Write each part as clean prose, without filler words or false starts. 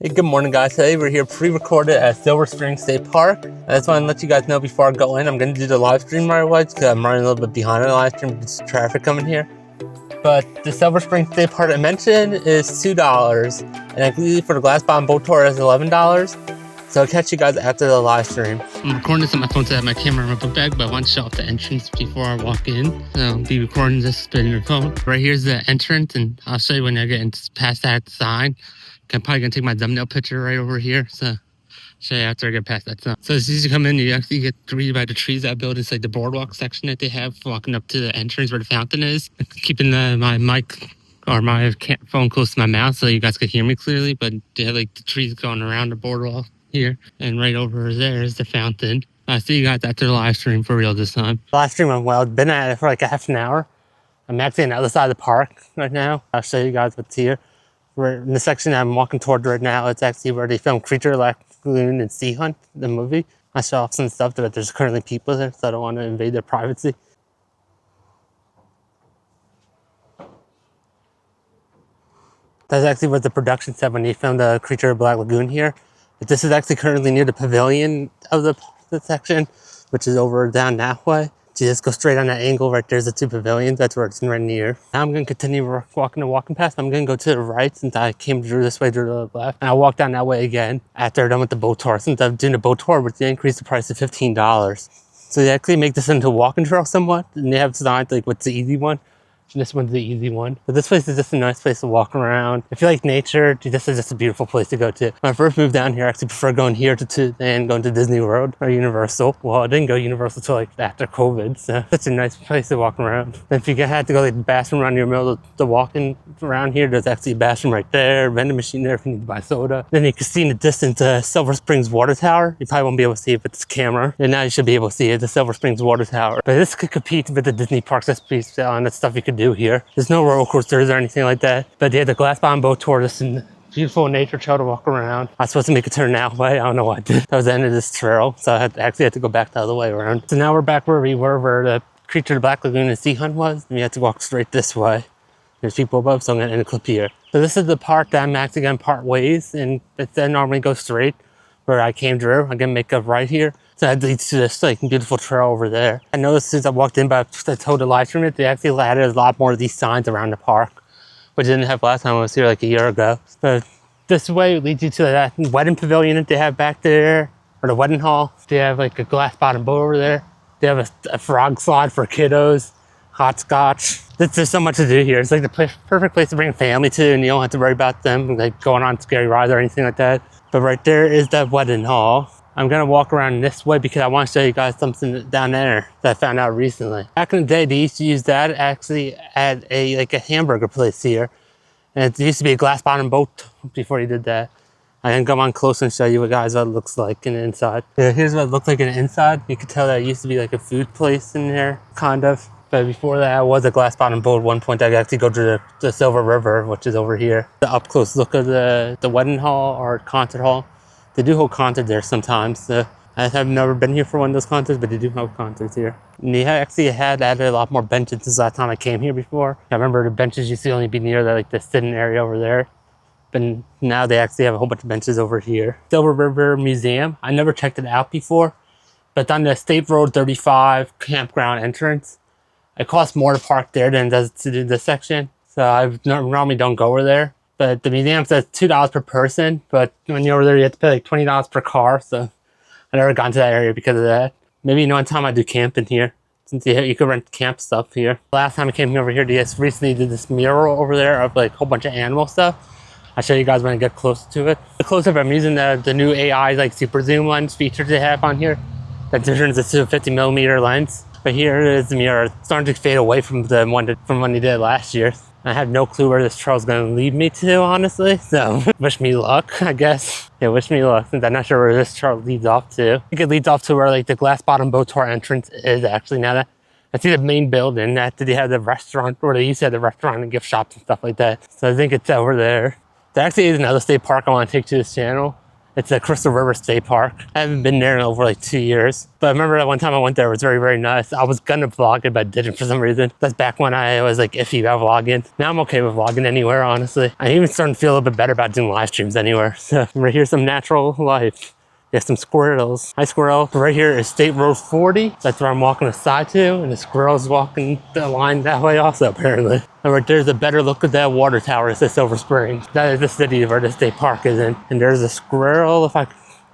Hey, good morning guys. Today we're here pre-recorded at Silver Spring State Park. I just want to let you guys know before I go in, I'm going to do the live stream right away because I'm running a little bit behind on the live stream because of traffic coming here. But the Silver Spring State Park I mentioned is $2, and I believe for the glass bottom boat tour is $11. So I'll catch you guys after the live stream. I'm recording this on my phone to have my camera in my book bag, but I want to show off the entrance before I walk in. So I'll be recording this spinning your phone. Right here's the entrance, and I'll show you when I get past that sign. I'm probably gonna take my thumbnail picture right over here. So show you after I get past that sign. So as soon as you come in, you actually get greeted by the trees that build inside the boardwalk section that they have walking up to the entrance where the fountain is. Keeping my mic or my phone close to my mouth so you guys can hear me clearly, but they have like the trees going around the boardwalk here, and right over there is the fountain. I'll see you guys after the live stream for real this time. The live stream went well. I've been at it for like a half an hour. I'm actually on the other side of the park right now. I'll show you guys what's here. We're in the section I'm walking toward right now. It's actually where they filmed Creature, Lagoon, and Sea Hunt, the movie. I show off some stuff, but there's currently people there, so I don't want to invade their privacy. That's actually what the production said when they filmed the Creature of Black Lagoon here. But this is actually currently near the pavilion of the section, which is over down that way. You just go straight on that angle right there's the two pavilions. That's where it's right near. Now I'm going to continue walking past. I'm going to go to the right since I came through this way through the left. And I'll walk down that way again after I'm done with the boat tour. Since I'm doing the boat tour, but they increased the price to $15. So they actually make this into a walking trail somewhat. And they have signs like what's the easy one. And this one's the easy one. But this place is just a nice place to walk around. If you like nature, this is just a beautiful place to go to. When I first moved down here, I actually prefer going here than going to Disney World or Universal. Well, I didn't go Universal until like after COVID, so it's a nice place to walk around. And if you had to go to the bathroom around your middle of the walking around here, there's actually a bathroom right there, vending machine there if you need to buy soda. Then you can see in the distance Silver Springs Water Tower. You probably won't be able to see it with this camera. And now you should be able to see it, the Silver Springs Water Tower. But this could compete with the Disney parks that's based on the stuff you could do here. There's no roller coasters or anything like that, but they had the glass bottom boat tour, this beautiful nature trail to walk around. I was supposed to make a turn that way. I don't know why I did. That was the end of this trail, so I actually had to go back the other way around. So now we're back where we were, where the Creature of the Black Lagoon and Sea Hunt was, and we had to walk straight this way. There's people above, so I'm gonna end the clip here. So this is the part that I'm actually gonna part ways, and it then normally goes straight where I came through. I'm gonna make a right here. So that leads to this like beautiful trail over there. I noticed since I walked in, but I told the live stream it, they actually added a lot more of these signs around the park, which I didn't have last time I was here like a year ago. But this way leads you to that wedding pavilion that they have back there, or the wedding hall. They have like a glass bottom boat over there. They have a frog slide for kiddos, hot scotch. There's so much to do here. It's like the perfect place to bring a family to, and you don't have to worry about them like going on scary rides or anything like that. But right there is that wedding hall. I'm gonna walk around this way because I want to show you guys something down there that I found out recently. Back in the day, they used to use that actually at a hamburger place here. And it used to be a glass bottom boat before you did that. I can come on close and show you what it looks like in the inside. Yeah, here's what it looked like in the inside. You could tell that it used to be like a food place in there, kind of. But before that, it was a glass bottom boat. At one point, I could actually go to the Silver River, which is over here. The up close look of the wedding hall or concert hall. They do hold concerts there sometimes. I have never been here for one of those concerts, but they do hold concerts here. And they actually had added a lot more benches since last time I came here before. I remember the benches used to only be near the sitting area over there. But now they actually have a whole bunch of benches over here. Silver River Museum. I never checked it out before, but it's on the State Road 35 campground entrance. It costs more to park there than it does to do this section. So I normally don't go over there. But the museum says $2 per person, but when you're over there, you have to pay like $20 per car. So I never got into that area because of that. Maybe one time I do camping here, since you could rent camp stuff here. Last time I came over here, they just recently did this mural over there of like a whole bunch of animal stuff. I'll show you guys when I get close to it. The close-up, I'm using the new AI like super zoom lens features they have on here. That turns it to a 50mm lens. But here is the mirror. It's starting to fade away from when they did it last year. I have no clue where this trail is going to lead me to, honestly. So wish me luck, I guess. Yeah, wish me luck, since I'm not sure where this trail leads off to. I think it leads off to where like the glass bottom boat tour entrance is actually. Now that I see the main building, after they have the restaurant, or they used to have the restaurant and gift shops and stuff like that. So I think it's over there. There actually is another state park I want to take to this channel. It's a Crystal River State Park. I haven't been there in over like 2 years. But I remember that one time I went there, it was very, very nice. I was gonna vlog it, but I didn't for some reason. That's back when I was like iffy about vlogging. Now I'm okay with vlogging anywhere, honestly. I'm even starting to feel a little bit better about doing live streams anywhere. So right here's some natural life. There's some squirrels. Hi, squirrel. Right here is State Road 40. That's where I'm walking aside to, and the squirrel's walking the line that way also, apparently. And right there's a better look at that water tower. It says Silver Springs. That is the city where the state park is in. And there's a squirrel.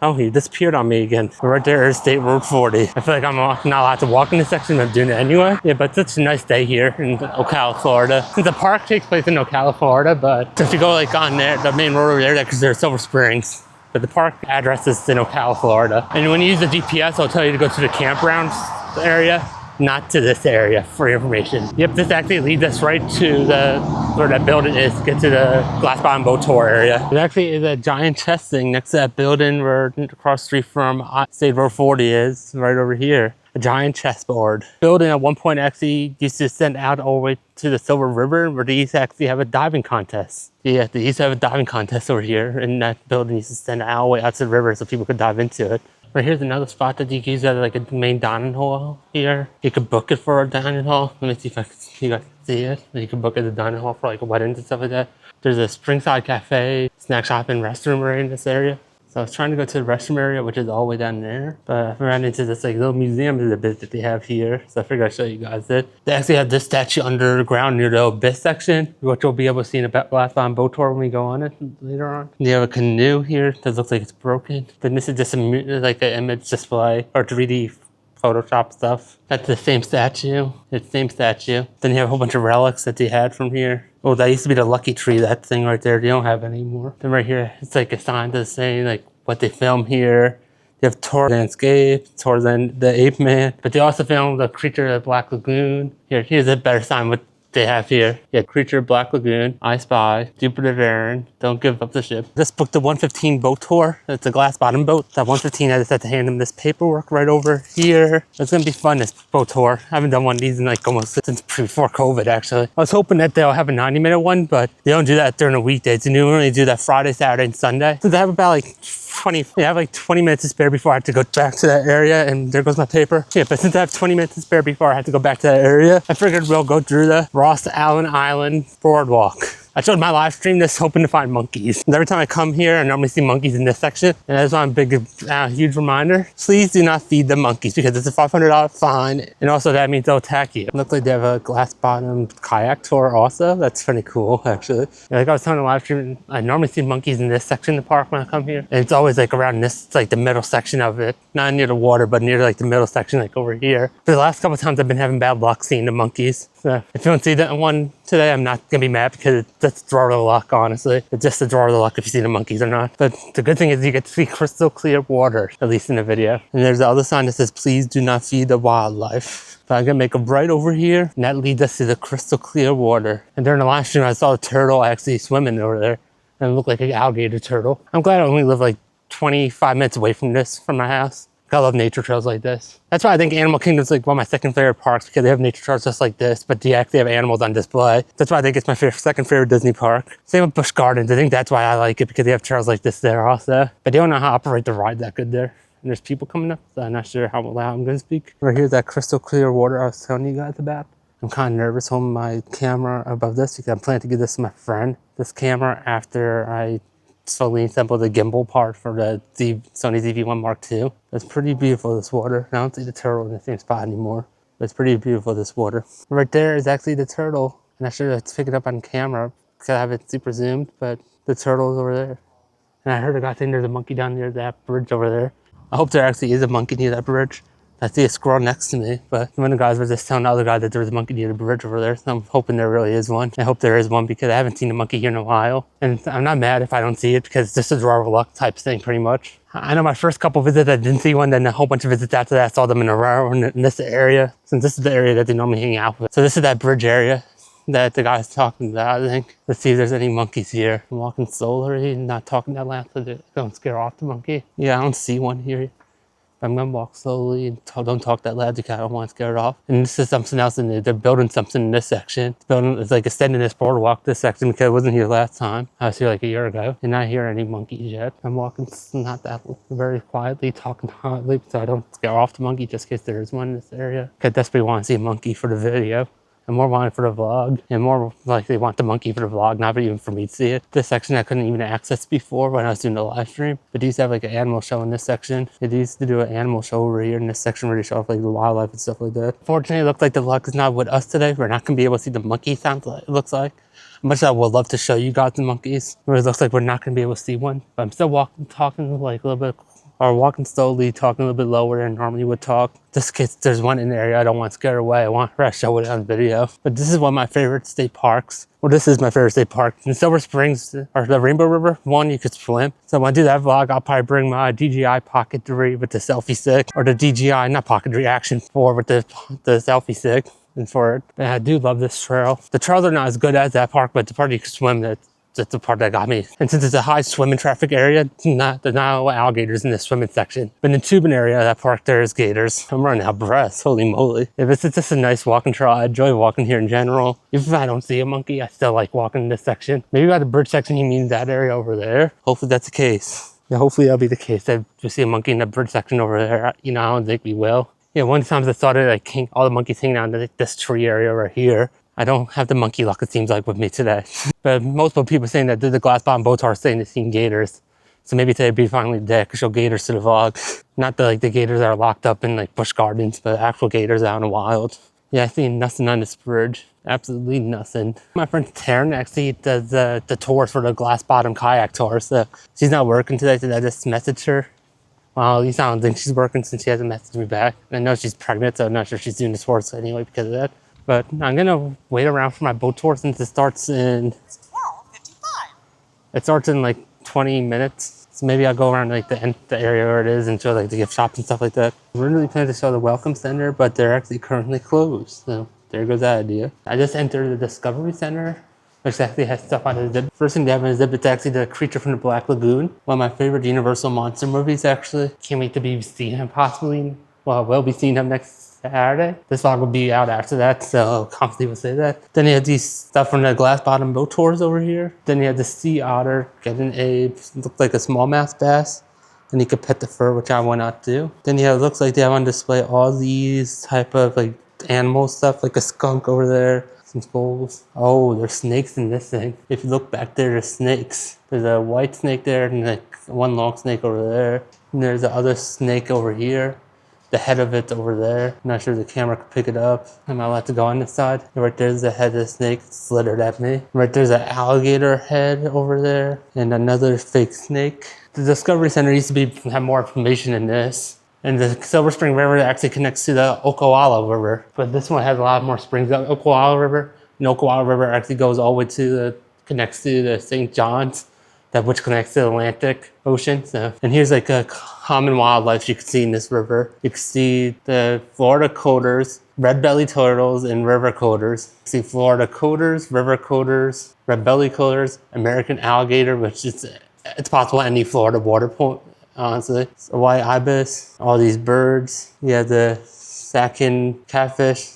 Oh, he disappeared on me again. Right there is State Road 40. I feel like I'm not allowed to walk in this section. I'm doing it anyway. Yeah, but it's such a nice day here in Ocala, Florida. Since the park takes place in Ocala, Florida, but if you go like on there, the main road over there, because there's Silver Springs. But the park address is in Ocala, Florida. And when you use the GPS, it'll tell you to go to the campground area, not to this area for your information. Yep, this actually leads us right to where that building is to get to the Glass Bottom Boat Tour area. There actually is a giant chest thing next to that building where across the street from State Road 40 is, right over here. A giant chessboard. Building at one point actually used to send out all the way to the Silver River where they used to actually have a diving contest. Yeah, they used to have a diving contest over here, and that building used to send out all the way out to the river so people could dive into it. Right here's another spot that you can use as like a main dining hall here. You could book it for a dining hall. Let me see if you guys can see it. You can book it as a dining hall for like weddings and stuff like that. There's a Springside Cafe, snack shop, and restroom right in this area. So I was trying to go to the restroom area, which is all the way down there, but I ran into this like little museum exhibit that they have here. So I figured I'd show you guys it. They actually have this statue underground near the abyss section, which you'll be able to see in a Glass Bottom Boat Tour when we go on it later on. They have a canoe here that looks like it's broken. Then this is just like an image display or 3D Photoshop stuff. That's the same statue. It's the same statue. Then you have a whole bunch of relics that they had from here. Oh, that used to be the Lucky Tree, that thing right there. They don't have it anymore. Then right here, it's like a sign that's saying like what they filmed here. They have Tarzan Escape, Tarzan the Ape Man. But they also filmed the Creature of the Black Lagoon. Here's a better sign what they have here. Yeah, Creature of Black Lagoon, I Spy, Jupiter Varen, Don't Give Up the Ship. Just booked the 115 boat tour. It's a glass bottom boat. That 115, I just had to hand them this paperwork right over here. It's gonna be fun, this boat tour. I haven't done one of these in like almost since before COVID, actually. I was hoping that they'll have a 90-minute one, but they don't do that during the weekdays. They normally do that Friday, Saturday, and Sunday. Since I have about like 20 minutes to spare before I have to go back to that area, and there goes my paper. Yeah, but since I have 20 minutes to spare before I have to go back to that area, I figured we'll go through the Ross Allen Island Boardwalk. I showed my live stream this hoping to find monkeys. And every time I come here, I normally see monkeys in this section. And that's why I'm a huge reminder. Please do not feed the monkeys because it's a $500 fine. And also that means they'll attack you. It looks like they have a glass bottom kayak tour also. That's pretty cool, actually. And like I was telling the live stream, I normally see monkeys in this section of the park when I come here. And it's always like around this, like the middle section of it. Not near the water, but near like the middle section, like over here. For the last couple of times I've been having bad luck seeing the monkeys. So if you don't see that one today, I'm not gonna be mad because it's just a draw of the luck, honestly. It's just a draw of the luck if you see the monkeys or not. But the good thing is you get to see crystal clear water, at least in the video. And there's the other sign that says, please do not feed the wildlife. But I'm gonna make a right over here, and that leads us to the crystal clear water. And during the live stream, I saw a turtle actually swimming over there, and it looked like an alligator turtle. I'm glad I only live like 25 minutes away from my house. I love nature trails like this. That's why I think Animal Kingdom's like one of my second favorite parks, because they have nature trails just like this, but they actually have animals on display. That's why I think it's my second favorite Disney park. Same with Busch Gardens. I think that's why I like it, because they have trails like this there also. But they don't know how to operate the ride that good there. And there's people coming up, so I'm not sure how loud I'm gonna speak. Right here's that crystal clear water I was telling you guys about. I'm kind of nervous holding my camera above this because I'm planning to give this to my friend. This camera after I slowly assemble the gimbal part for the Sony ZV-1 Mark II. It's pretty beautiful, this water. I don't see the turtle in the same spot anymore, but it's pretty beautiful, this water. Right there is actually the turtle, and I should have picked it up on camera because I have it super zoomed, but the turtle is over there. And I heard a guy saying there's a monkey down near that bridge over there. I hope there actually is a monkey near that bridge. I see a squirrel next to me, but one of the guys was just telling the other guy that there was a monkey near the bridge over there. So I'm hoping there really is one. I hope there is one because I haven't seen a monkey here in a while. And I'm not mad if I don't see it because it's just a draw of luck type thing pretty much. I know my first couple visits I didn't see one, then a whole bunch of visits after that I saw them in a row in this area, since this is the area that they normally hang out with. So this is that bridge area that the guy's talking about, I think. Let's see if there's any monkeys here. I'm walking slowly, not talking that loud so they don't scare off the monkey. Yeah, I don't see one here. I'm gonna walk slowly and don't talk that loud because I don't want to scare it off. And this is something else in there. They're building something in this section. It's like extending this boardwalk, this section, because I wasn't here last time. I was here like a year ago and not hear any monkeys yet. I'm walking not that very quietly, talking quietly so I don't scare off the monkey just in case there is one in this area. I desperately want to see a monkey for the video. And more wanted for the vlog, and more like they want the monkey for the vlog, not even for me to see it. This section I couldn't even access before when I was doing the live stream. But they used to have like an animal show in this section. They used to do an animal show over here in this section where they show off like the wildlife and stuff like that. Fortunately, it looks like the luck is not with us today. We're not gonna be able to see the monkey, it looks like. Much as I would love to show you guys the monkeys, where it looks like we're not gonna be able to see one. But I'm still talking like a little bit, or walking slowly, talking a little bit lower than normally would talk. Just in case there's one in the area I don't want to scare away. I want to show it on video. But this is one of my favorite state parks. Well, this is my favorite state park. In Silver Springs, or the Rainbow River, one you could swim. So when I do that vlog, I'll probably bring my DJI Pocket 3 with the selfie stick, or the DJI, not Pocket 3, Action 4 with the selfie stick. And for it, and I do love this trail. The trails are not as good as that park, but the part you can swim, that's the part that got me. And since it's a high swimming traffic area, there's not alligators in the swimming section. But in the tubing area of that park, there's gators. I'm running out of breath, holy moly. If it's just a nice walking trail, I enjoy walking here in general. Even if I don't see a monkey, I still like walking in this section. Maybe by the bridge section, he means that area over there. Hopefully that's the case. Yeah, hopefully that'll be the case. That we see a monkey in the bridge section over there. You know, I don't think we will. Yeah, one time I thought it like all the monkeys hanging out in this tree area right here. I don't have the monkey luck, it seems like, with me today. But multiple people saying that the glass bottom boat tour saying they've seen gators. So maybe today be finally the day I could show gators to the vlog. Not the gators that are locked up in like bush gardens, but actual gators out in the wild. Yeah, I see nothing on this bridge. Absolutely nothing. My friend Taryn actually does the tours for the glass bottom kayak tour. So she's not working today, so I just messaged her. Well, at least I don't think she's working since she hasn't messaged me back. I know she's pregnant, so I'm not sure she's doing the tours anyway because of that. But I'm gonna wait around for my boat tour since it starts in 12:55. It starts in like 20 minutes. So maybe I'll go around like the area where it is and show like the gift shops and stuff like that. I really planning to show the welcome center, but they're actually currently closed. So there goes that idea. I just entered the Discovery Center, which actually has stuff on the exhibit. First thing they have on the exhibit is actually the Creature from the Black Lagoon. One of my favorite Universal monster movies actually. Can't wait to be seeing him possibly. Well, we'll be seeing him next Saturday. This vlog will be out after that, so confidently will say that. Then you have these stuff from the glass bottom boat tours over here. Then you have the sea otter getting looks like a smallmouth bass. And you could pet the fur, which I will not do. Then you have, looks like they have on display all these type of like animal stuff, like a skunk over there, some skulls. Oh, there's snakes in this thing. If you look back there, there's snakes. There's a white snake there and like one long snake over there. And there's the other snake over here. The head of it over there. I'm not sure if the camera could pick it up. I'm not allowed to go on this side. And right there's the head of the snake slithered at me. Right there's an alligator head over there and another fake snake. The Discovery Center used to have more information than this. And the Silver Spring River actually connects to the Ocala River. But this one has a lot more springs. The Ocala River, and Ocala River actually goes all the way connects to the St. John's, which connects to the Atlantic Ocean. So, and here's like a common wildlife you can see in this river. You can see the Florida coders, red-bellied turtles, and river coders. You see Florida coders, river coders, red-bellied coders, American alligator, which is, it's possible any Florida water point, honestly. So white ibis, all these birds. You have the Sakin catfish,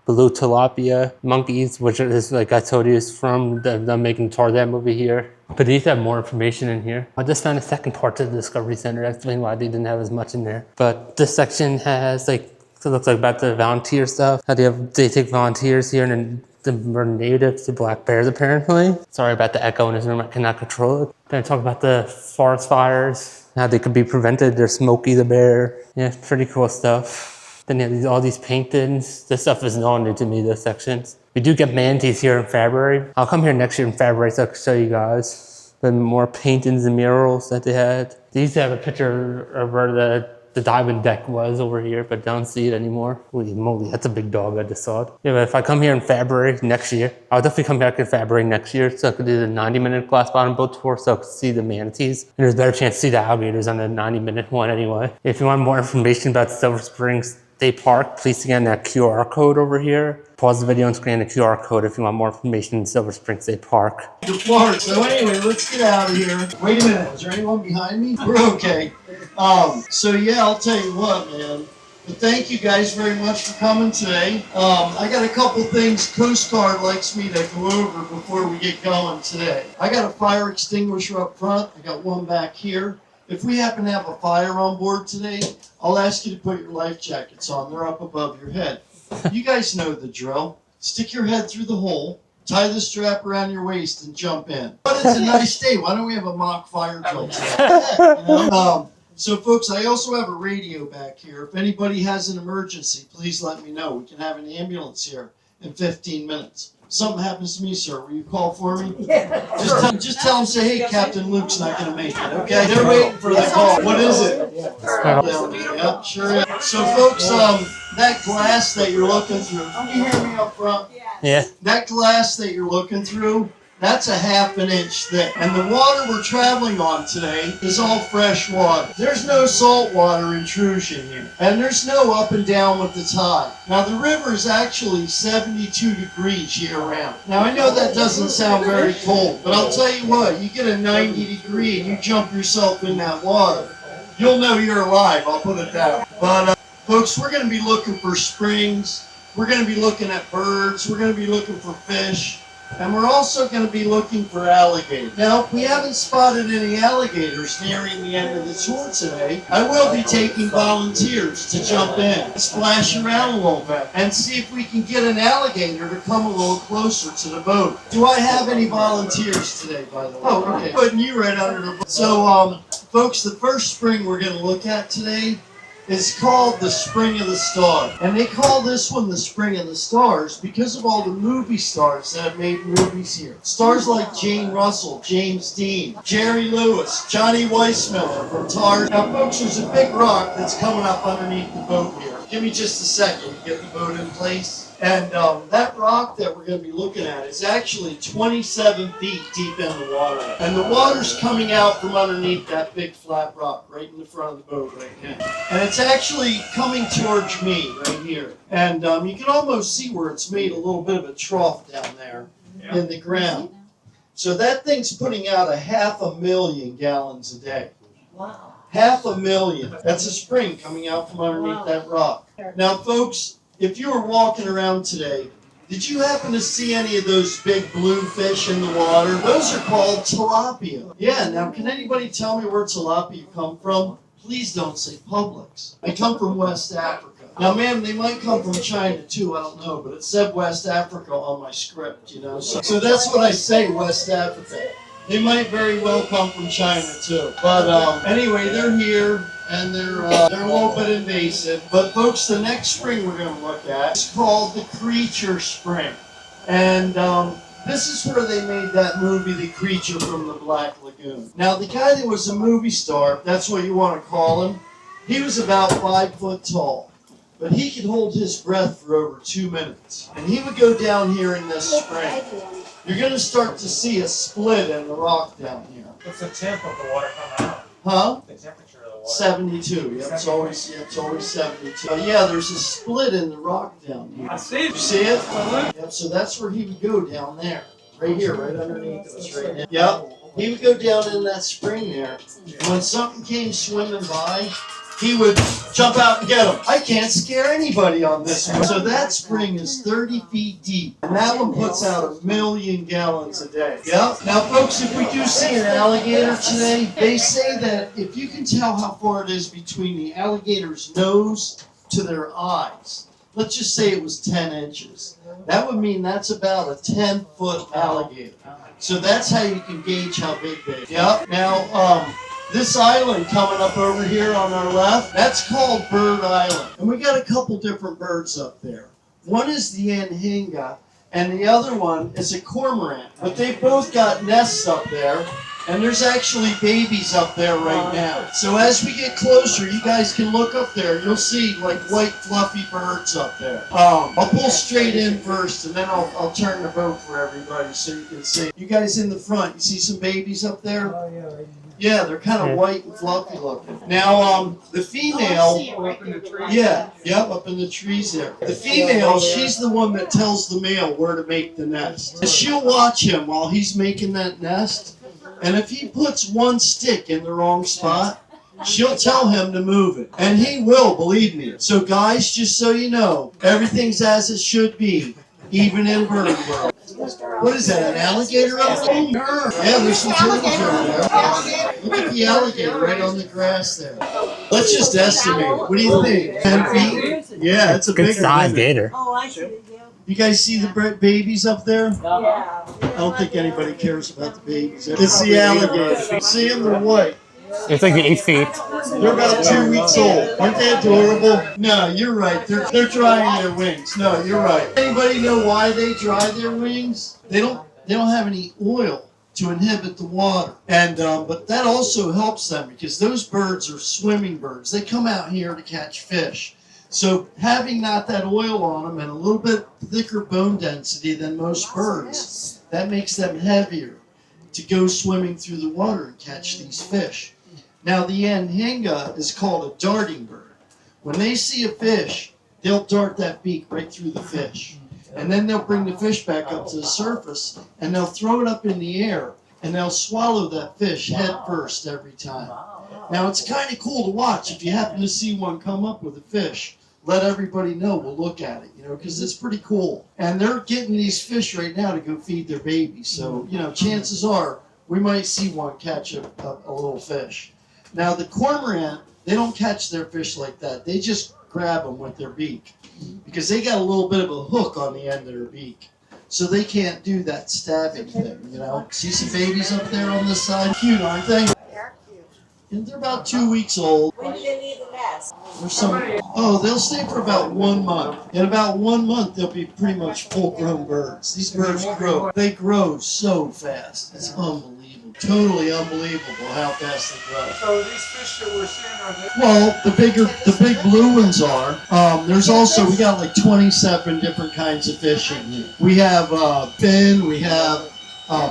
blue tilapia, monkeys, which is, like I told you, is from them making Tarzan movie here. But these have more information in here. I just found a second part to the Discovery Center. That's why they didn't have as much in there. But this section has like, it looks like about the volunteer stuff. How they take volunteers here and then they're native to black bears apparently. Sorry about the echo in this room, I cannot control it. Then I talk about the forest fires, how they could be prevented. There's Smokey the bear. Yeah, pretty cool stuff. Then you have all these paintings. This stuff is all new to me, those sections. We do get manatees here in February. I'll come here next year in February so I can show you guys. Then more paintings and murals that they had. They used to have a picture of where the diamond deck was over here, but don't see it anymore. Holy moly, that's a big dog, I just saw it. Yeah, but if I come here in February next year, I'll definitely come back in February next year so I could do the 90-minute glass bottom boat tour so I could see the manatees. And there's a better chance to see the alligators on the 90-minute one anyway. If you want more information about Silver Springs State Park, please scan that QR code over here. Pause the video and scan the QR code if you want more information in Silver Spring State Park. So anyway, let's get out of here. Wait a minute, is there anyone behind me? We're okay. So yeah, I'll tell you what, man. But thank you guys very much for coming today. I got a couple things Coast Guard likes me to go over before we get going today. I got a fire extinguisher up front. I got one back here. If we happen to have a fire on board today, I'll ask you to put your life jackets on. They're up above your head. You guys know the drill. Stick your head through the hole, tie the strap around your waist, and jump in. But it's a nice day. Why don't we have a mock fire drill today? So, folks, I also have a radio back here. If anybody has an emergency, please let me know. We can have an ambulance here in 15 minutes. If something happens to me, sir, will you call for me? Yeah. Just tell them, say, hey, Captain Luke's not going to make it, okay? They're waiting for the call. What is it? Yeah, sure is. So, folks, that glass that you're looking through, can you hear me up front? Yeah. That glass that you're looking through, that's a ½ an inch thick. And the water we're traveling on today is all fresh water. There's no salt water intrusion here. And there's no up and down with the tide. Now the river is actually 72 degrees year round. Now I know that doesn't sound very cold, but I'll tell you what, you get a 90 degree and you jump yourself in that water, you'll know you're alive, I'll put it that way. But folks, we're going to be looking for springs. We're going to be looking at birds. We're going to be looking for fish. And we're also going to be looking for alligators. Now, if we haven't spotted any alligators nearing the end of the tour today, I will be taking volunteers to jump in, splash around a little bit, and see if we can get an alligator to come a little closer to the boat. Do I have any volunteers today, by the way? Oh, okay. Putting you right under the boat. So, folks, the first spring we're going to look at today is called the Spring of the Stars. And they call this one the Spring of the Stars because of all the movie stars that have made movies here. Stars like Jane Russell, James Dean, Jerry Lewis, Johnny Weissmuller from Tar. Now folks, there's a big rock that's coming up underneath the boat here. Give me just a second to get the boat in place. And that rock that we're going to be looking at is actually 27 feet deep in the water. And the water's coming out from underneath that big flat rock right in the front of the boat right now. And it's actually coming towards me right here. And you can almost see where it's made a little bit of a trough down there in the ground. So that thing's putting out 500,000 gallons a day. Wow. 500,000. That's a spring coming out from underneath that rock. Now, folks, if you were walking around today, did you happen to see any of those big blue fish in the water? Those are called tilapia. Yeah, now can anybody tell me where tilapia come from? Please don't say Publix. They come from West Africa. Now, ma'am, they might come from China too, I don't know, but it said West Africa on my script, you know. So that's what I say, West Africa. They might very well come from China too. But anyway, they're here. And they're a little bit invasive. But folks, the next spring we're going to look at is called the Creature Spring. And this is where they made that movie, The Creature from the Black Lagoon. Now, the guy that was a movie star, if that's what you want to call him, he was about 5 foot tall. But he could hold his breath for over 2 minutes. And he would go down here in this spring. You're going to start to see a split in the rock down here. What's the temp of the water coming out? Huh? The temperature of the water. 72. Yep, it's always 72. Yeah, there's a split in the rock down here. I see it. You see it? Yep, so that's where he would go down there. Right here, right underneath us right now. Yep. He would go down in that spring there. And when something came swimming by, he would jump out and get him. I can't scare anybody on this one. So that spring is 30 feet deep. And that one puts out 1,000,000 gallons a day. Yep. Now, folks, if we do see an alligator today, they say that if you can tell how far it is between the alligator's nose to their eyes, let's just say it was 10 inches. That would mean that's about a 10-foot alligator. So that's how you can gauge how big they are. Yep. Now, this island coming up over here on our left, that's called Bird Island. And we got a couple different birds up there. One is the anhinga, and the other one is a cormorant. But they've both got nests up there, and there's actually babies up there right now. So as we get closer, you guys can look up there. You'll see like white fluffy birds up there. I'll pull straight in first, and then I'll turn the boat for everybody so you can see. You guys in the front, you see some babies up there? Oh, yeah, right. Yeah, they're kind of white and fluffy looking. Now, the female, up in the trees there. The female, she's the one that tells the male where to make the nest. And she'll watch him while he's making that nest. And if he puts one stick in the wrong spot, she'll tell him to move it. And he will, believe me. So guys, just so you know, everything's as it should be, even in bird world. What is that, an alligator up there? Yeah, there's some turtles over there. Look at the alligator right on the grass there. Let's just estimate it. What do you think? 10 feet? Yeah, it's a Good bigger size limit. gator. Oh, I see. You guys see the babies up there? Yeah. I don't think anybody cares about the babies. It's the alligator. See them? They're white. It's like 8 feet. They're about 2 weeks old. Aren't they adorable? No, you're right. They're drying their wings. No, you're right. Anybody know why they dry their wings? They don't have any oil to inhibit the water. And but that also helps them because those birds are swimming birds. They come out here to catch fish. So having not that oil on them and a little bit thicker bone density than most birds, that makes them heavier to go swimming through the water and catch these fish. Now the anhinga is called a darting bird. When they see a fish, they'll dart that beak right through the fish. And then they'll bring the fish back up to the surface and they'll throw it up in the air and they'll swallow that fish head first every time. Now it's kind of cool to watch. If you happen to see one come up with a fish, let everybody know. We'll look at it, because it's pretty cool. And they're getting these fish right now to go feed their babies. So, chances are we might see one catch a little fish. Now the cormorant, they don't catch their fish like that. They just grab them with their beak because they got a little bit of a hook on the end of their beak. So they can't do that stabbing thing, See some babies up there on this side? Cute, aren't they? They're cute. And they're about 2 weeks old. When do they leave the nest? They'll stay for about 1 month. In about 1 month, they'll be pretty much full-grown birds. These birds grow. They grow so fast. It's unbelievable. Totally unbelievable how fast they grow. So these fish that we're seeing are they? Well, the big blue ones are. There's also, we got like 27 different kinds of fish in here. We have fin, we have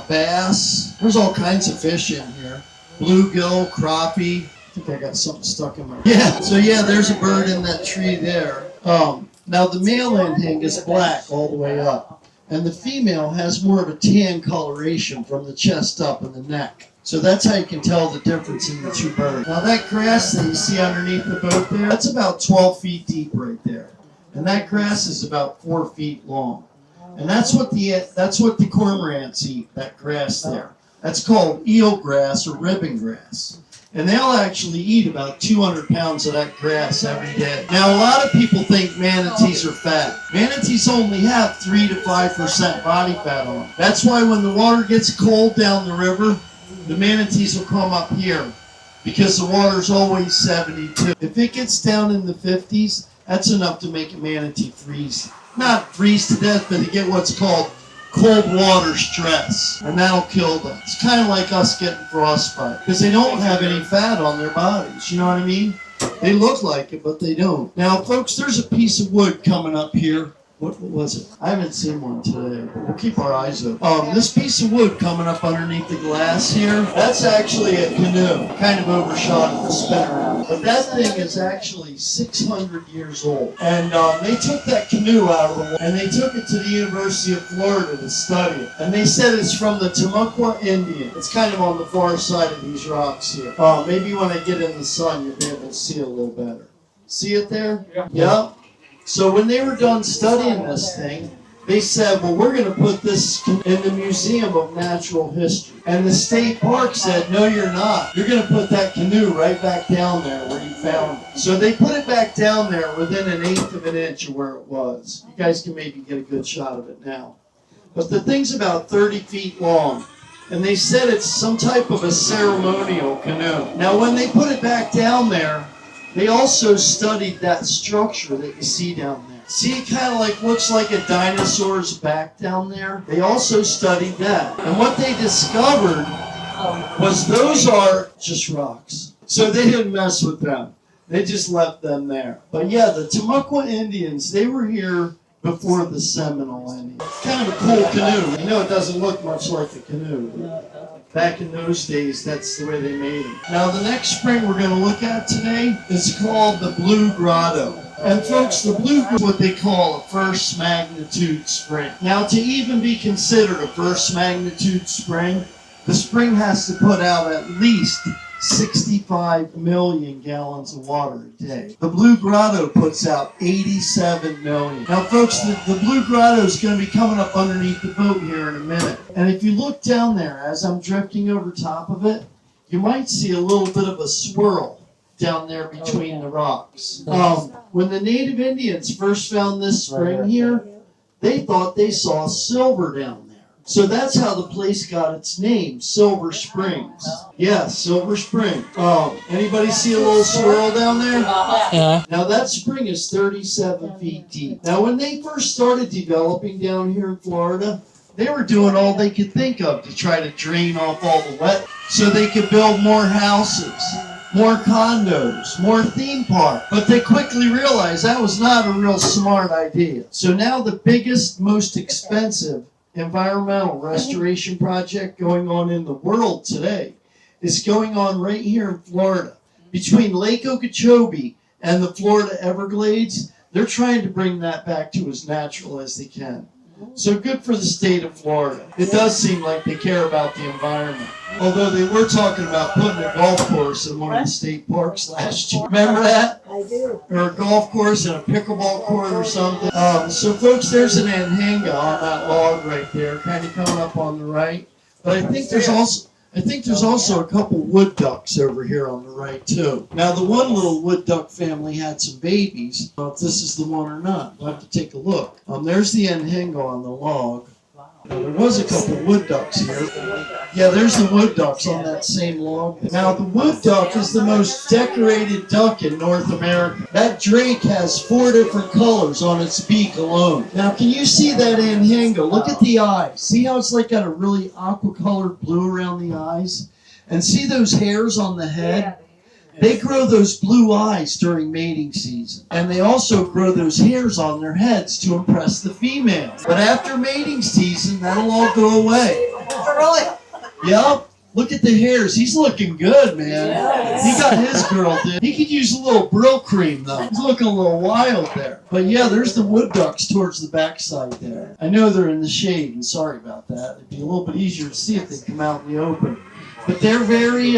bass. There's all kinds of fish in here. Bluegill, crappie. I think I got something stuck in my... Yeah, so there's a bird in that tree there. Now the male anhinga is black all the way up. And the female has more of a tan coloration from the chest up and the neck. So that's how you can tell the difference in the two birds. Now that grass that you see underneath the boat there, that's about 12 feet deep right there. And that grass is about 4 feet long. And that's what the cormorants eat, that grass there. That's called eel grass or ribbon grass. And they'll actually eat about 200 pounds of that grass every day. Now, a lot of people think manatees are fat. Manatees only have 3 to 5% body fat on them. That's why when the water gets cold down the river, the manatees will come up here because the water's always 72. If it gets down in the 50s, that's enough to make a manatee freeze. Not freeze to death, but to get what's called cold water stress, and that'll kill them. It's kind of like us getting frostbite because they don't have any fat on their bodies. You know what I mean? They look like it, but they don't. Now, folks, there's a piece of wood coming up here. What was it? I haven't seen one today, but we'll keep our eyes open. This piece of wood coming up underneath the glass here, that's actually a canoe, kind of overshot at the spin around. But that thing is actually 600 years old. And they took that canoe out of the water, and they took it to the University of Florida to study it. And they said it's from the Timucua Indian. It's kind of on the far side of these rocks here. Maybe when I get in the sun, you'll be able to see it a little better. See it there? Yeah. So when they were done studying this thing, they said, well, we're going to put this in the Museum of Natural History. And the state park said, no, you're not. You're going to put that canoe right back down there where you found it. So they put it back down there within 1/8 of an inch of where it was. You guys can maybe get a good shot of it now. But the thing's about 30 feet long. And they said it's some type of a ceremonial canoe. Now, when they put it back down there, they also studied that structure that you see down there. See, it kind of looks like a dinosaur's back down there. They also studied that. And what they discovered was those are just rocks. So they didn't mess with them. They just left them there. But yeah, the Timucua Indians, they were here before the Seminole Indians. Kind of a cool canoe. It doesn't look much like a canoe. Back in those days, that's the way they made them. Now, the next spring we're going to look at today is called the Blue Grotto. And folks, the Blue Grotto is what they call a first magnitude spring. Now, to even be considered a first magnitude spring, the spring has to put out at least 65 million gallons of water a day. The Blue Grotto puts out 87 million. Now, folks, the Blue Grotto is going to be coming up underneath the boat here in a minute. And if you look down there, as I'm drifting over top of it, you might see a little bit of a swirl down there between the rocks. When the native Indians first found this spring here, they thought they saw silver down there. So that's how the place got its name, Silver Springs. Yeah, Silver Spring. Anybody see a little swirl down there? Yeah. Now that spring is 37 feet deep. Now when they first started developing down here in Florida, they were doing all they could think of to try to drain off all the wet so they could build more houses, more condos, more theme park. But they quickly realized that was not a real smart idea. So now the biggest, most expensive environmental restoration project going on in the world today is going on right here in Florida. Between Lake Okeechobee and the Florida Everglades, they're trying to bring that back to as natural as they can. So good for the state of Florida. It does seem like they care about the environment. Although they were talking about putting a golf course in one of the state parks last year. Remember that? I do. Or a golf course and a pickleball court or something. So folks, there's an anhinga on that log right there, kind of coming up on the right. But I think there's also a couple wood ducks over here on the right too. Now the one little wood duck family had some babies. I don't know if this is the one or not. We'll have to take a look. There's the anhinga on the log. Now, there was a couple wood ducks here. Yeah, there's the wood ducks on that same log. Now, the wood duck is the most decorated duck in North America. That drake has 4 different colors on its beak alone. Now, can you see that anhinga? Look at the eyes. See how it's like got a really aqua-colored blue around the eyes? And see those hairs on the head? They grow those blue eyes during mating season. And they also grow those hairs on their heads to impress the female. But after mating season, that'll all go away. Really? Yep. Look at the hairs. He's looking good, man. Yes. He got his girl, dude. He could use a little brill cream, though. He's looking a little wild there. But yeah, there's the wood ducks towards the backside there. I know they're in the shade, and sorry about that. It'd be a little bit easier to see if they come out in the open. But they're very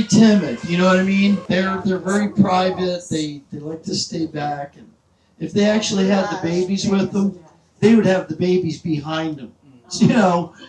timid, you know what I mean? They're very private, they like to stay back, and if they actually had the babies with them, they would have the babies behind them,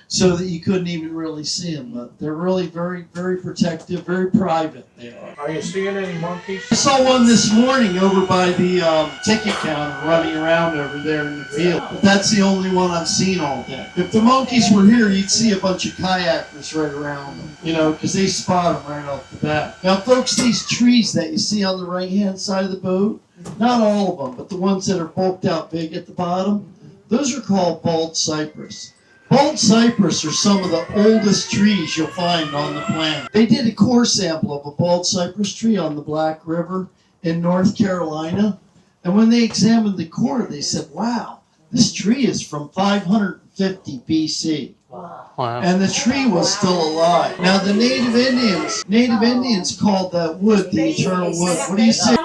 so that you couldn't even really see them. But they're really very, very protective, very private, they are. Are you seeing any monkeys? I saw one this morning over by the ticket counter running around over there in the field. But that's the only one I've seen all day. If the monkeys were here, you'd see a bunch of kayakers right around them, because they spot them right off the bat. Now, folks, these trees that you see on the right-hand side of the boat, not all of them, but the ones that are bulked out big at the bottom, those are called bald cypress. Bald cypress are some of the oldest trees you'll find on the planet. They did a core sample of a bald cypress tree on the Black River in North Carolina, and when they examined the core, they said, wow, this tree is from 550 BC. Wow. And the tree was still alive. Now the Native Indians called that wood the eternal wood. What do you say?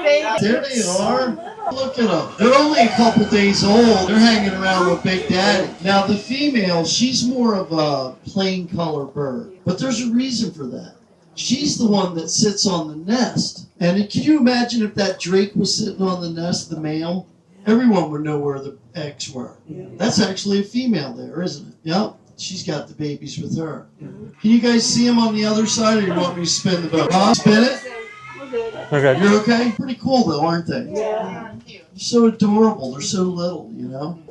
There they are. Look at them. They're only a couple days old. They're hanging around with Big Daddy. Now the female, she's more of a plain color bird. But there's a reason for that. She's the one that sits on the nest. And can you imagine if that drake was sitting on the nest, the male? Everyone would know where the eggs were. That's actually a female there, isn't it? Yep. She's got the babies with her. Can you guys see them on the other side, or you want me to spin the boat? Spin it? Okay. You're okay? Pretty cool though, aren't they? Yeah. They're so adorable. They're so little,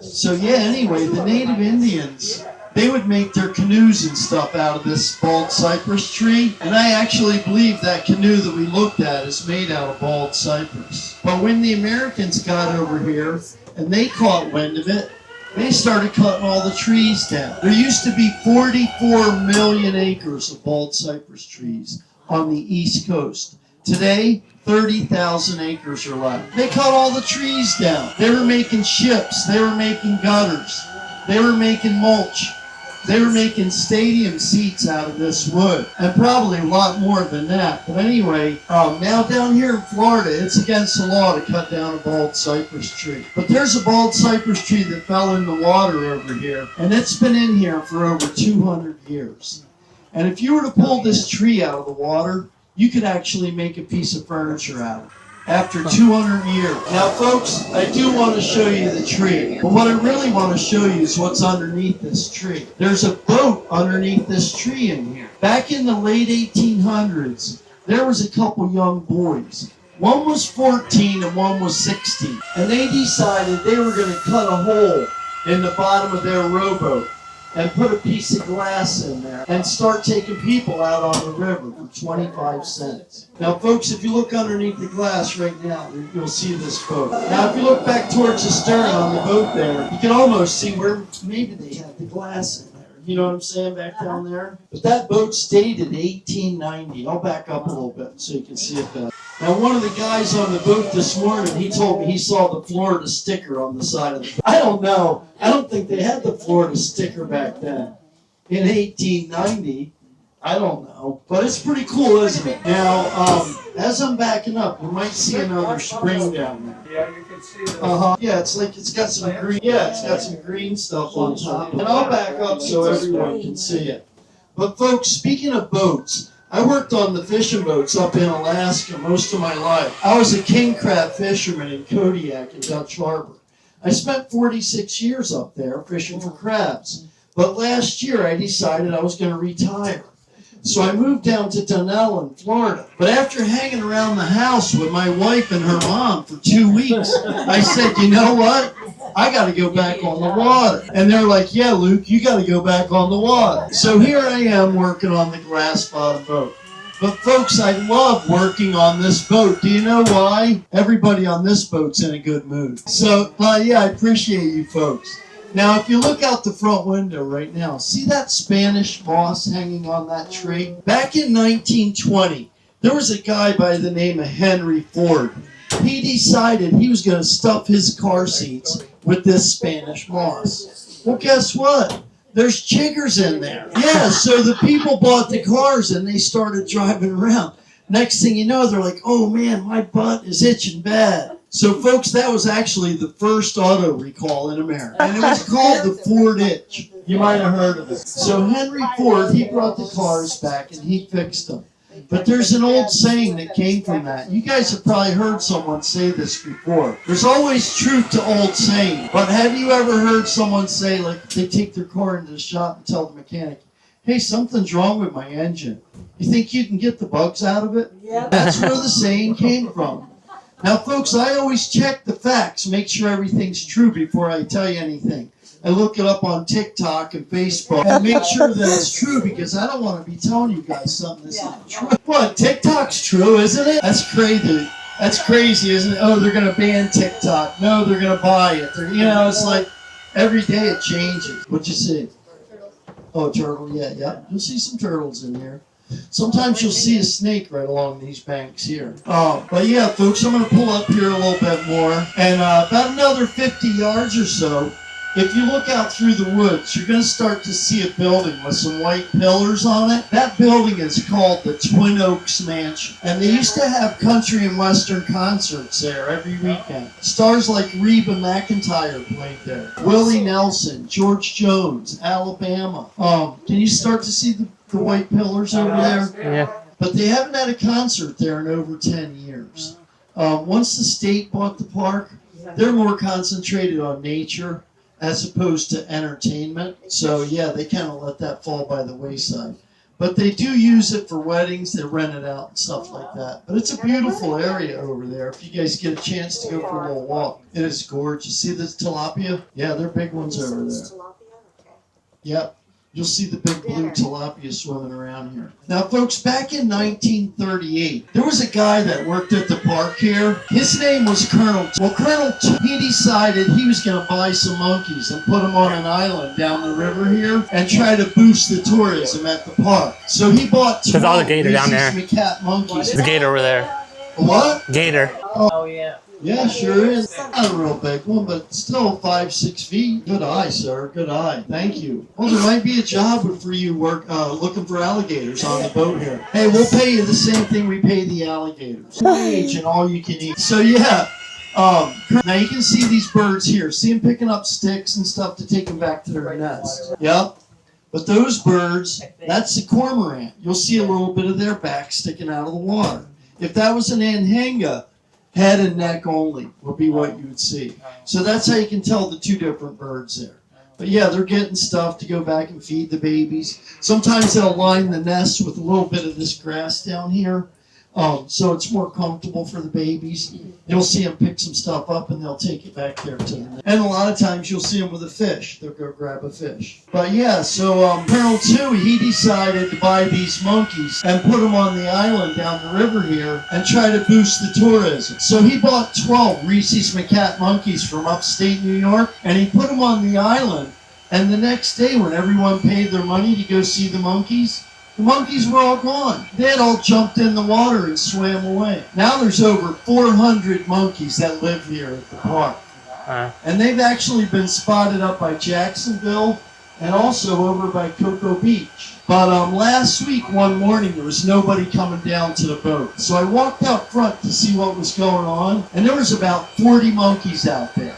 So yeah, anyway, the Native Indians, they would make their canoes and stuff out of this bald cypress tree. And I actually believe that canoe that we looked at is made out of bald cypress. But when the Americans got over here and they caught wind of it, they started cutting all the trees down. There used to be 44 million acres of bald cypress trees on the East Coast. Today, 30,000 acres are left. They cut all the trees down. They were making ships. They were making gutters. They were making mulch. They were making stadium seats out of this wood, and probably a lot more than that. But anyway, now down here in Florida, it's against the law to cut down a bald cypress tree. But there's a bald cypress tree that fell in the water over here, and it's been in here for over 200 years. And if you were to pull this tree out of the water, you could actually make a piece of furniture out of it after 200 years. Now, folks, I do want to show you the tree. But what I really want to show you is what's underneath this tree. There's a boat underneath this tree in here. Back in the late 1800s, there was a couple young boys. One was 14 and one was 16. And they decided they were going to cut a hole in the bottom of their rowboat and put a piece of glass in there and start taking people out on the river for 25 cents. Now, folks, if you look underneath the glass right now, you'll see this boat. Now, if you look back towards the stern on the boat there, you can almost see where maybe they had the glass in there. You know what I'm saying, back down there? But that boat's dated 1890. I'll back up a little bit so you can see it better. Now, one of the guys on the boat this morning, he told me he saw the Florida sticker on the side of the boat. I don't know. I don't think they had the Florida sticker back then. In 1890, I don't know. But it's pretty cool, isn't it? Now, as I'm backing up, you might see another spring down there. Yeah, you can see the Yeah, it's like it's got some green. Yeah, it's got some green stuff on top. And I'll back up so everyone can see it. But folks, speaking of boats, I worked on the fishing boats up in Alaska most of my life. I was a king crab fisherman in Kodiak in Dutch Harbor. I spent 46 years up there fishing for crabs. But last year I decided I was going to retire. So I moved down to Dunellen, Florida. But after hanging around the house with my wife and her mom for 2 weeks, I said, you know what? I got to go back on the water. And they're like, yeah, Luke, you got to go back on the water. So here I am working on the glass bottom boat. But folks, I love working on this boat. Do you know why? Everybody on this boat's in a good mood. So, yeah, I appreciate you folks. Now, if you look out the front window right now, see that Spanish moss hanging on that tree? Back in 1920, there was a guy by the name of Henry Ford. He decided he was going to stuff his car seats with this Spanish moss. Well, guess what? There's chiggers in there. Yeah, so the people bought the cars and they started driving around. Next thing you know, they're like, oh man, my butt is itching bad. So folks, that was actually the first auto recall in America. And it was called the Ford Itch. You might have heard of it. So Henry Ford, he brought the cars back and he fixed them. But there's an old saying that came from that. You guys have probably heard someone say this before. There's always truth to old saying. But have you ever heard someone say, like, they take their car into the shop and tell the mechanic, hey, something's wrong with my engine. You think you can get the bugs out of it? Yeah. That's where the saying came from. Now, folks, I always check the facts, make sure everything's true before I tell you anything. I look it up on TikTok and Facebook and make sure that it's true because I don't want to be telling you guys something that's not true. What, TikTok's true, isn't it? That's crazy. That's crazy, isn't it? Oh, they're going to ban TikTok. No, they're going to buy it. It's like every day it changes. What'd you see? Oh, turtle, yeah. You'll see some turtles in here. Sometimes you'll see a snake right along these banks here. But yeah, folks, I'm going to pull up here a little bit more. And about another 50 yards or so, if you look out through the woods, you're going to start to see a building with some white pillars on it. That building is called the Twin Oaks Mansion. And they used to have country and western concerts there every weekend. Stars like Reba McEntire played there. Willie Nelson, George Jones, Alabama. Can you start to see the white pillars over there? Yeah. But they haven't had a concert there in over 10 years. Once the state bought the park, they're more concentrated on nature as opposed to entertainment. So yeah, they kind of let that fall by the wayside. But they do use it for weddings, they rent it out and stuff like that. But it's a beautiful area over there if you guys get a chance to go for a little walk. It is gorgeous. See this tilapia? Yeah, they're big ones over there. Yep. You'll see the big blue tilapia swimming around here. Now, folks, back in 1938, there was a guy that worked at the park here. His name was Colonel. Well, he decided he was going to buy some monkeys and put them on an island down the river here and try to boost the tourism at the park. So he bought 12 alligator down there. macaque monkeys. There's a gator over there. What? Gator. Oh, yeah. Yeah, sure is. Not a real big one, but still 5-6 feet. Good eye, sir. Good eye. Thank you. Well, there might be a job for you looking for alligators on the boat here. Hey, we'll pay you the same thing we pay the alligators. Age and all you can eat. So yeah. Now you can see these birds here. See them picking up sticks and stuff to take them back to their nest. Yep. But those birds, that's the cormorant. You'll see a little bit of their back sticking out of the water. If that was an anhinga, head and neck only would be what you would see. So that's how you can tell the two different birds there. But yeah, they're getting stuff to go back and feed the babies. Sometimes they'll line the nest with a little bit of this grass down here. So it's more comfortable for the babies. You'll see them pick some stuff up and they'll take it back there to them. And a lot of times you'll see them with a fish. They'll go grab a fish. But yeah, so Colonel Tui, he decided to buy these monkeys and put them on the island down the river here and try to boost the tourism. So he bought 12 Reese's macaque monkeys from upstate New York and he put them on the island. And the next day when everyone paid their money to go see the monkeys were all gone. They had all jumped in the water and swam away. Now there's over 400 monkeys that live here at the park. And they've actually been spotted up by Jacksonville and also over by Cocoa Beach. But last week, one morning, there was nobody coming down to the boat. So I walked out front to see what was going on, and there was about 40 monkeys out there.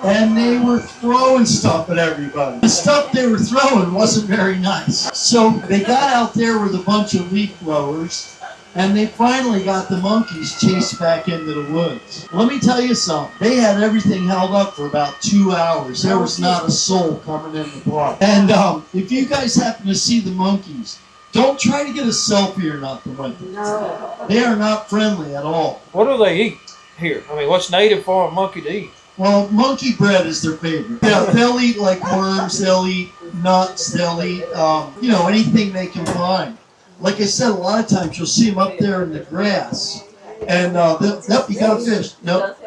And they were throwing stuff at everybody. The stuff they were throwing wasn't very nice. So they got out there with a bunch of leaf blowers, and they finally got the monkeys chased back into the woods. Let me tell you something. They had everything held up for about 2 hours. There was not a soul coming in the park. And if you guys happen to see the monkeys, don't try to get a selfie or nothing with them. No. They are not friendly at all. What do they eat here? I mean, what's native for a monkey to eat? Well, monkey bread is their favorite. Yeah, they'll eat like worms, they'll eat nuts, they'll eat, anything they can find. Like I said, a lot of times you'll see them up there in the grass. And, you got a fish. Nope.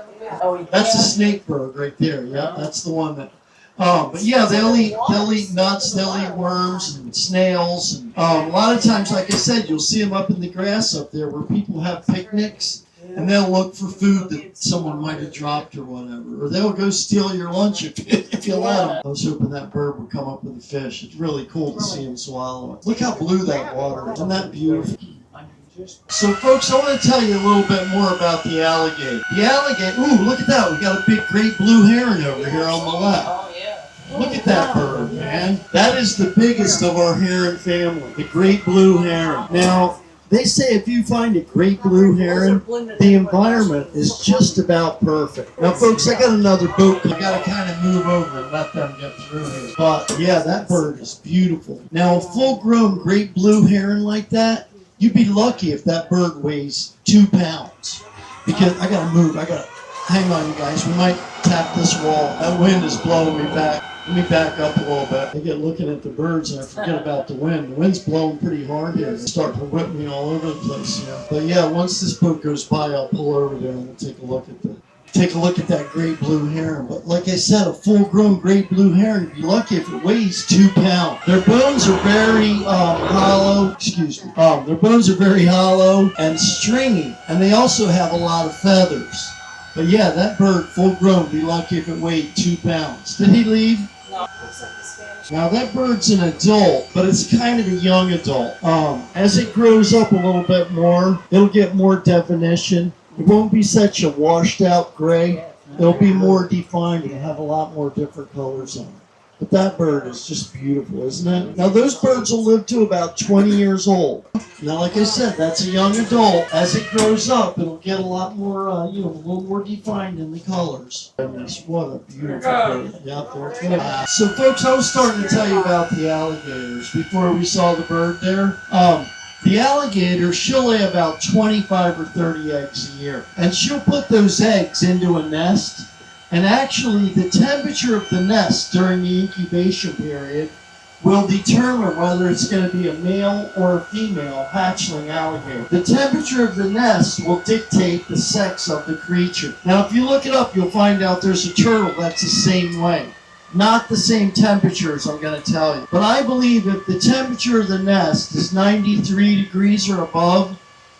That's a snake bird right there. Yeah, that's the one that, but yeah, they'll eat nuts, they'll eat worms and snails. And, a lot of times, like I said, you'll see them up in the grass up there where people have picnics. And they'll look for food that someone might have dropped or whatever. Or they'll go steal your lunch if you let them. I was hoping that bird would come up with a fish. It's really cool to see him swallow it. Look how blue that water is. Isn't that beautiful? So folks, I want to tell you a little bit more about the alligator. The alligator, ooh, look at that. We got a big great blue heron over here on the left. Look at that bird, man. That is the biggest of our heron family, the great blue heron. Now, they say if you find a great blue heron, the environment is just about perfect. Now, folks, I got another boat. I got to kind of move over and let them get through here. But, yeah, that bird is beautiful. Now, a full-grown great blue heron like that, you'd be lucky if that bird weighs 2 pounds. Because I got to move. Hang on, you guys. We might tap this wall. That wind is blowing me back. Let me back up a little bit. I get looking at the birds and I forget about the wind. The wind's blowing pretty hard here. It's starting to whip me all over the place here. But yeah, once this boat goes by, I'll pull over there and we'll take a look at that great blue heron. But like I said, a full-grown great blue heron, you'd be lucky if it weighs 2 pounds. Their bones are very hollow. Their bones are very hollow and stringy, and they also have a lot of feathers. But yeah, that bird, full-grown, be lucky if it weighed 2 pounds. Did he leave? No. Looks like the Spanish. Now that bird's an adult, but it's kind of a young adult. As it grows up a little bit more, it'll get more definition. It won't be such a washed out gray. It'll be more defined and have a lot more different colors on it. But that bird is just beautiful, isn't it? Now those birds will live to about 20 years old. Now, like I said, that's a young adult. As it grows up, it'll get a lot more, a little more defined in the colors. Goodness, what a beautiful bird. Yep, there it goes. So, folks, I was starting to tell you about the alligators before we saw the bird there. The alligator, she'll lay about 25 or 30 eggs a year. And she'll put those eggs into a nest. And actually, the temperature of the nest during the incubation period will determine whether it's going to be a male or a female hatchling alligator. The temperature of the nest will dictate the sex of the creature. Now, if you look it up, you'll find out there's a turtle that's the same way. Not the same temperatures, I'm going to tell you. But I believe if the temperature of the nest is 93 degrees or above,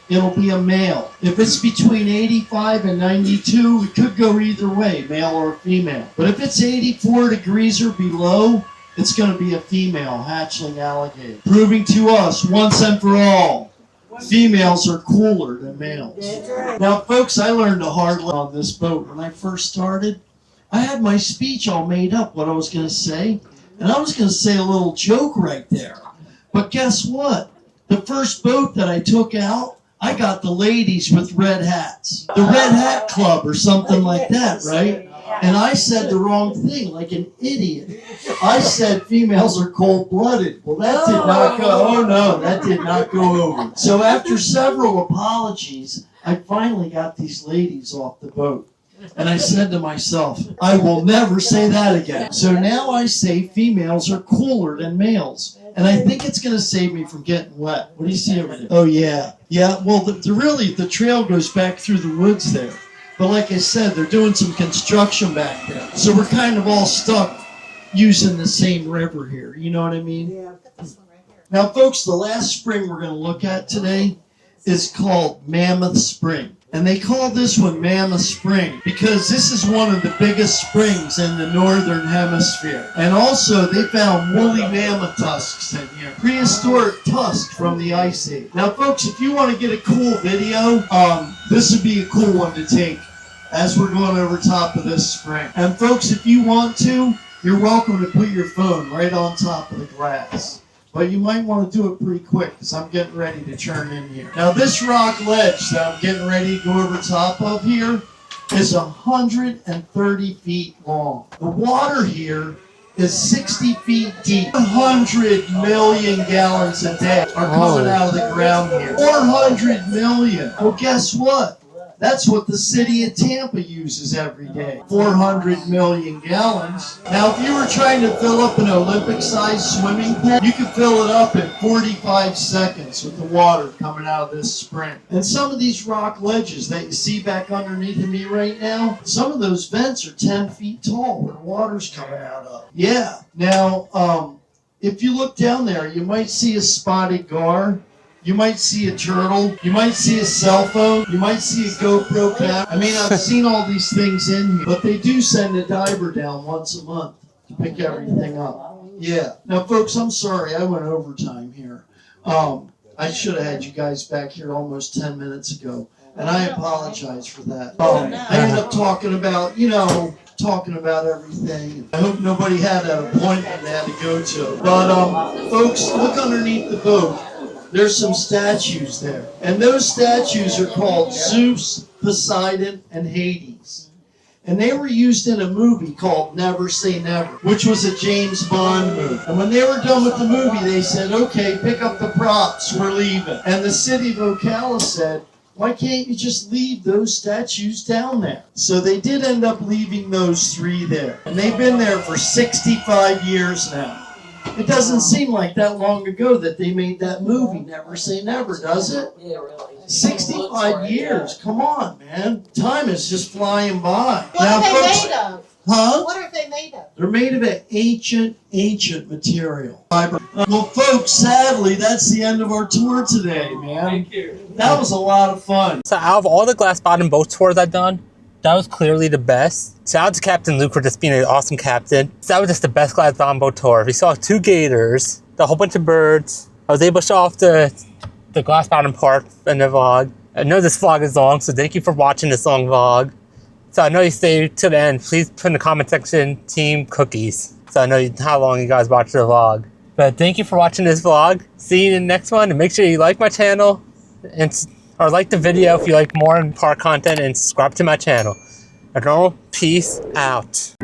it'll be a male. If it's between 85 and 92, it could go either way, male or female. But if it's 84 degrees or below, it's going to be a female hatchling alligator. Proving to us, once and for all, females are cooler than males. Now, folks, I learned a hard lesson on this boat. When I first started, I had my speech all made up, what I was going to say. And I was going to say a little joke right there. But guess what? The first boat that I took out, I got the ladies with red hats. The Red Hat Club or something like that, right? And I said the wrong thing, like an idiot. I said females are cold-blooded. Well, that did not go, oh no, that did not go over. So after several apologies, I finally got these ladies off the boat. And I said to myself, I will never say that again. So now I say females are cooler than males. And I think it's going to save me from getting wet. What do you see over there? Oh, yeah. Yeah, well, the trail goes back through the woods there. But like I said, they're doing some construction back there. So we're kind of all stuck using the same river here. You know what I mean? Yeah, this one right here. Now, folks, the last spring we're going to look at today is called Mammoth Spring. And they call this one Mammoth Spring because this is one of the biggest springs in the northern hemisphere. And also, they found woolly mammoth tusks in here. Prehistoric tusks from the Ice Age. Now, folks, if you want to get a cool video, this would be a cool one to take as we're going over top of this spring. And folks, if you want to, you're welcome to put your phone right on top of the glass. But you might want to do it pretty quick because I'm getting ready to turn in here. Now this rock ledge that I'm getting ready to go over top of here is 130 feet long. The water here is 60 feet deep. 100 million gallons a day are coming out of the ground here. 400 million. Well, guess what? That's what the city of Tampa uses every day. 400 million gallons. Now, if you were trying to fill up an Olympic-sized swimming pool, you could fill it up in 45 seconds with the water coming out of this spring. And some of these rock ledges that you see back underneath of me right now, some of those vents are 10 feet tall where the water's coming out of. Yeah. Now, if you look down there, you might see a spotted gar. You might see a turtle. You might see a cell phone. You might see a GoPro camera. I mean, I've seen all these things in here, but they do send a diver down once a month to pick everything up. Yeah. Now, folks, I'm sorry. I went overtime here. I should have had you guys back here almost 10 minutes ago, and I apologize for that. I ended up talking about, talking about everything. I hope nobody had an appointment they had to go to. But, folks, look underneath the boat. There's some statues there. And those statues are called Zeus, Poseidon, and Hades. And they were used in a movie called Never Say Never, which was a James Bond movie. And when they were done with the movie, they said, okay, pick up the props, we're leaving. And the city of Ocala said, why can't you just leave those statues down there? So they did end up leaving those 3 there. And they've been there for 65 years now. It doesn't seem like that long ago that they made that movie, Never Say Never, does it? Yeah, really. 65 years. Come on, man. Time is just flying by. What are they made of? Huh? What are they made of? They're made of an ancient material. Well, folks, sadly, that's the end of our tour today, man. Thank you. That was a lot of fun. So out of all the glass bottom boat tours I've done, that was clearly the best. Shout out to Captain Luke for just being an awesome captain. So that was just the best glass bottom boat tour. We saw 2 gators, a whole bunch of birds. I was able to show off the glass bottom part in the vlog. I know this vlog is long, so thank you for watching this long vlog. So I know you stayed to the end. Please put in the comment section, team cookies. So I know how long you guys watched the vlog. But thank you for watching this vlog. See you in the next one, and make sure you like my channel or like the video if you like more in park content, and subscribe to my channel. Peace out.